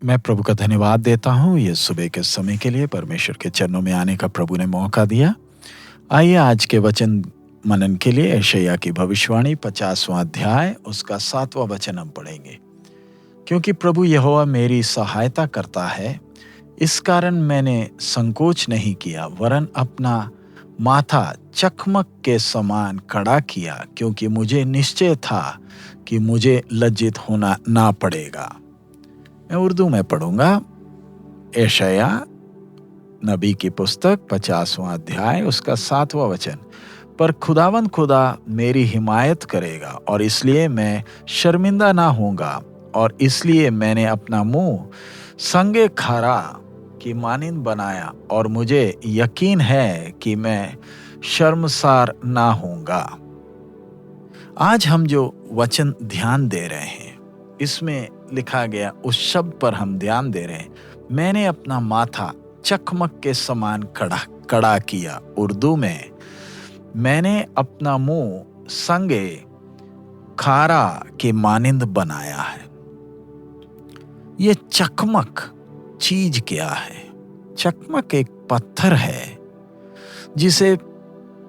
मैं प्रभु का धन्यवाद देता हूँ ये सुबह के समय के लिए परमेश्वर के चरणों में आने का प्रभु ने मौका दिया। आइए आज के वचन मनन के लिए यशायाह की भविष्यवाणी 50वां अध्याय उसका 7वां वचन हम पढ़ेंगे। क्योंकि प्रभु यहोवा मेरी सहायता करता है, इस कारण मैंने संकोच नहीं किया, वरन अपना माथा चकमक के समान खड़ा किया, क्योंकि मुझे निश्चय था कि मुझे लज्जित होना ना पड़ेगा। मैं उर्दू में पढ़ूंगा। यशायाह नबी की पुस्तक 50वां अध्याय उसका 7वां वचन। पर खुदावंद खुदा मेरी हिमायत करेगा और इसलिए मैं शर्मिंदा ना होऊंगा, और इसलिए मैंने अपना मुंह संगे खारा की मानिंद बनाया, और मुझे यकीन है कि मैं शर्मसार ना होऊंगा। आज हम जो वचन ध्यान दे रहे हैं, इसमें लिखा गया उस शब्द पर हम ध्यान दे रहे हैं, मैंने अपना माथा चकमक के समान कड़ा किया। उर्दू में मैंने अपना मुंह संगे खारा के मानिंद बनाया है। ये चकमक चीज क्या है? चकमक एक पत्थर है जिसे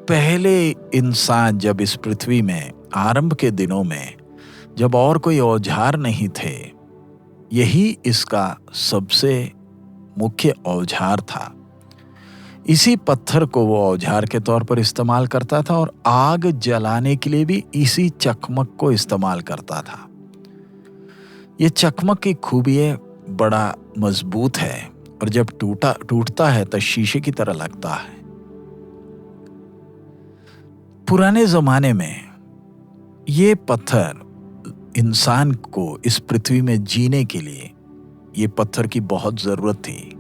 पहले इंसान जब इस पृथ्वी में आरंभ के दिनों में जब और कोई औजार नहीं थे, यही इसका सबसे मुख्य औजार था। इसी पत्थर को वो औजार के तौर पर इस्तेमाल करता था और आग जलाने के लिए भी इसी चकमक को इस्तेमाल करता था। ये चकमक की खूबी है, बड़ा मजबूत है और जब टूटता है तो शीशे की तरह लगता है। पुराने जमाने में ये पत्थर इंसान को इस पृथ्वी में जीने के लिए ये पत्थर की बहुत जरूरत थी।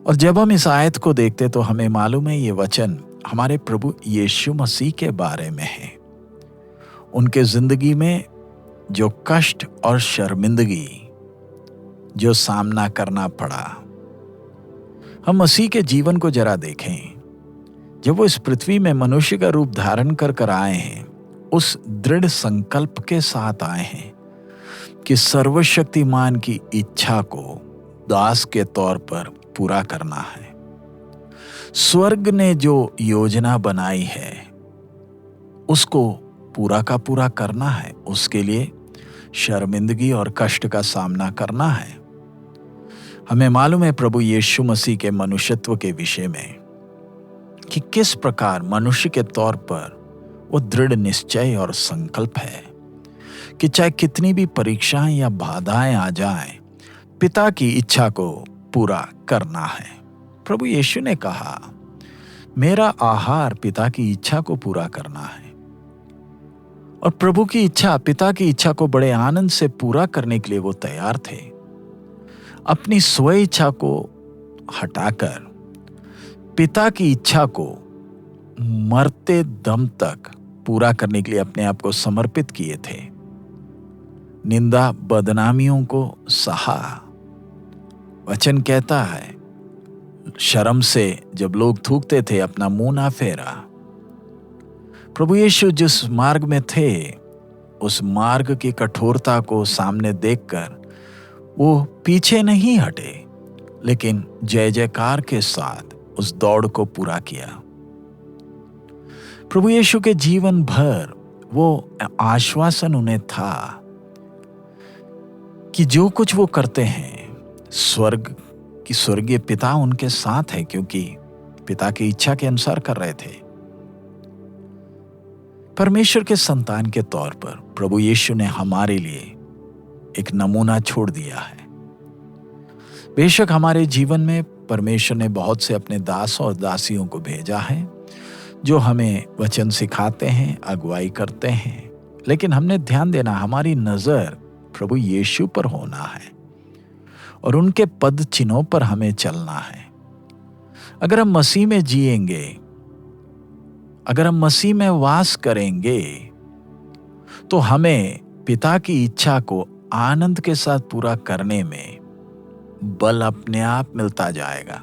और जब हम इस आयत को देखते तो हमें मालूम है ये वचन हमारे प्रभु यीशु मसीह के बारे में है। उनके जिंदगी में जो कष्ट और शर्मिंदगी जो सामना करना पड़ा, हम मसीह के जीवन को जरा देखें। जब वो इस पृथ्वी में मनुष्य का रूप धारण कर आए हैं, उस दृढ़ संकल्प के साथ आए हैं कि सर्वशक्तिमान की इच्छा को दास के तौर पर पूरा करना है। स्वर्ग ने जो योजना बनाई है उसको पूरा का पूरा करना है, उसके लिए शर्मिंदगी और कष्ट का सामना करना है। हमें मालूम है प्रभु यीशु मसीह के मनुष्यत्व के विषय में कि किस प्रकार मनुष्य के तौर पर वो दृढ़ निश्चय और संकल्प है कि चाहे कितनी भी परीक्षाएं या बाधाएं आ जाएं, पिता की इच्छा को पूरा करना है। प्रभु यीशु ने कहा, मेरा आहार पिता की इच्छा को पूरा करना है। और प्रभु की इच्छा, पिता की इच्छा को बड़े आनंद से पूरा करने के लिए वो तैयार थे। अपनी स्व इच्छा को हटाकर पिता की इच्छा को मरते दम तक पूरा करने के लिए अपने आप को समर्पित किए थे। निंदा बदनामियों को सहा। वचन कहता है, शर्म से जब लोग थूकते थे अपना मुंह ना फेरा। प्रभु यीशु जिस मार्ग में थे, उस मार्ग की कठोरता को सामने देखकर वो पीछे नहीं हटे, लेकिन जय जयकार के साथ उस दौड़ को पूरा किया। प्रभु यीशु के जीवन भर वो आश्वासन उन्हें था कि जो कुछ वो करते हैं, स्वर्गीय पिता उनके साथ है, क्योंकि पिता की इच्छा के अनुसार कर रहे थे। परमेश्वर के संतान के तौर पर प्रभु यीशु ने हमारे लिए एक नमूना छोड़ दिया है। बेशक हमारे जीवन में परमेश्वर ने बहुत से अपने दास और दासियों को भेजा है जो हमें वचन सिखाते हैं, अगुवाई करते हैं, लेकिन हमने ध्यान देना, हमारी नजर प्रभु यीशु पर होना है और उनके पद चिन्हों पर हमें चलना है। अगर हम मसीह में जिएंगे, अगर हम मसीह में वास करेंगे, तो हमें पिता की इच्छा को आनंद के साथ पूरा करने में बल अपने आप मिलता जाएगा।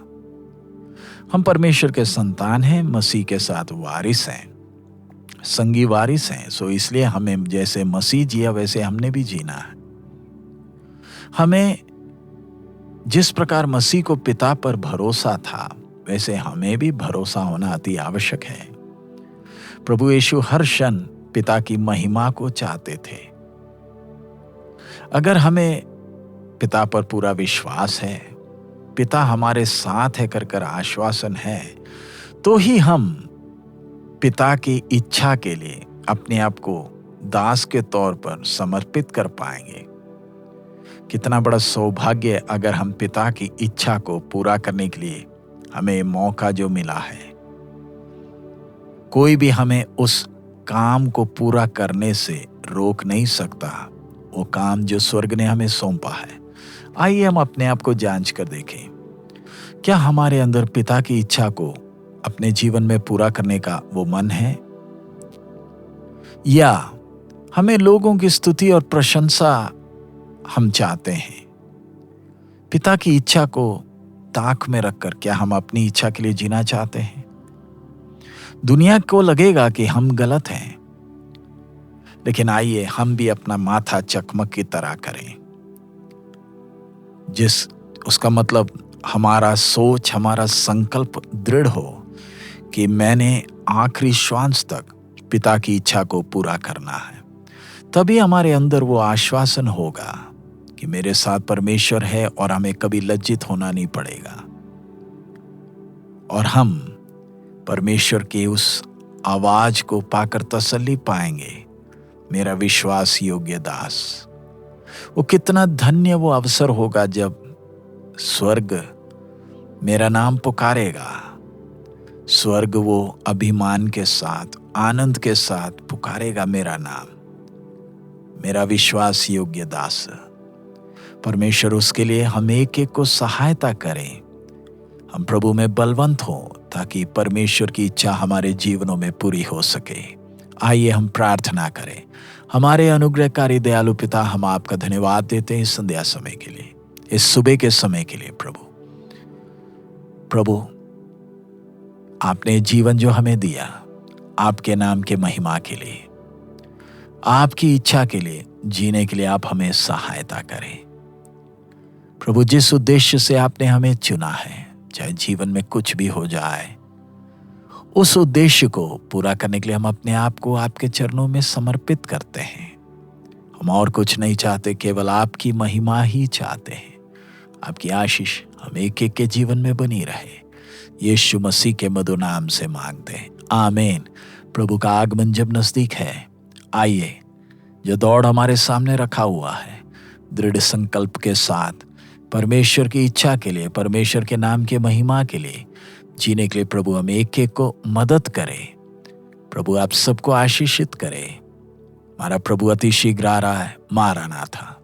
हम परमेश्वर के संतान हैं, मसीह के साथ वारिस हैं, संगी वारिस हैं। सो इसलिए हमें जैसे मसीह जिया वैसे हमने भी जीना है। हमें जिस प्रकार मसीह को पिता पर भरोसा था, वैसे हमें भी भरोसा होना अति आवश्यक है। प्रभु यीशु हर क्षण पिता की महिमा को चाहते थे। अगर हमें पिता पर पूरा विश्वास है, पिता हमारे साथ है कर आश्वासन है, तो ही हम पिता की इच्छा के लिए अपने आप को दास के तौर पर समर्पित कर पाएंगे। कितना बड़ा सौभाग्य अगर हम पिता की इच्छा को पूरा करने के लिए हमें मौका जो मिला है। कोई भी हमें उस काम को पूरा करने से रोक नहीं सकता, वो काम जो स्वर्ग ने हमें सौंपा है। आइए हम अपने आप को जांच कर देखें, क्या हमारे अंदर पिता की इच्छा को अपने जीवन में पूरा करने का वो मन है, या हमें लोगों की स्तुति और प्रशंसा हम चाहते हैं। पिता की इच्छा को ताक में रखकर क्या हम अपनी इच्छा के लिए जीना चाहते हैं? दुनिया को लगेगा कि हम गलत हैं, लेकिन आइए हम भी अपना माथा चकमक की तरह करें। उसका मतलब हमारा सोच, हमारा संकल्प दृढ़ हो कि मैंने आखिरी श्वास तक पिता की इच्छा को पूरा करना है। तभी हमारे अंदर वो आश्वासन होगा कि मेरे साथ परमेश्वर है और हमें कभी लज्जित होना नहीं पड़ेगा, और हम परमेश्वर के उस आवाज को पाकर तसल्ली पाएंगे, मेरा विश्वास योग्य दास। वो कितना धन्य वो अवसर होगा जब स्वर्ग मेरा नाम पुकारेगा। स्वर्ग वो अभिमान के साथ, आनंद के साथ पुकारेगा मेरा नाम, मेरा विश्वास योग्य दास। परमेश्वर उसके लिए हम एक एक को सहायता करें, हम प्रभु में बलवंत हों, ताकि परमेश्वर की इच्छा हमारे जीवनों में पूरी हो सके। आइए हम प्रार्थना करें। हमारे अनुग्रहकारी दयालु पिता, हम आपका धन्यवाद देते हैं इस संध्या समय के लिए, इस सुबह के समय के लिए। प्रभु आपने जीवन जो हमें दिया, आपके नाम के महिमा के लिए, आपकी इच्छा के लिए जीने के लिए आप हमें सहायता करें। प्रभु जिस उद्देश्य से आपने हमें चुना है, चाहे जीवन में कुछ भी हो जाए, उस उद्देश्य को पूरा करने के लिए हम अपने आप को आपके चरणों में समर्पित करते हैं। हम और कुछ नहीं चाहते, केवल आपकी महिमा ही चाहते हैं। आपकी आशीष हम एक एक के जीवन में बनी रहे, यीशु मसीह के मधुर नाम से मांगते हैं, आमीन। प्रभु का आगमन जब नजदीक है, आइए जो दौड़ हमारे सामने रखा हुआ है, दृढ़ संकल्प के साथ परमेश्वर की इच्छा के लिए, परमेश्वर के नाम के महिमा के लिए जीने के लिए प्रभु हम एक एक को मदद करे। प्रभु आप सबको आशीषित करे। हमारा प्रभु अति शीघ्र आ रहा है। मारानाथा।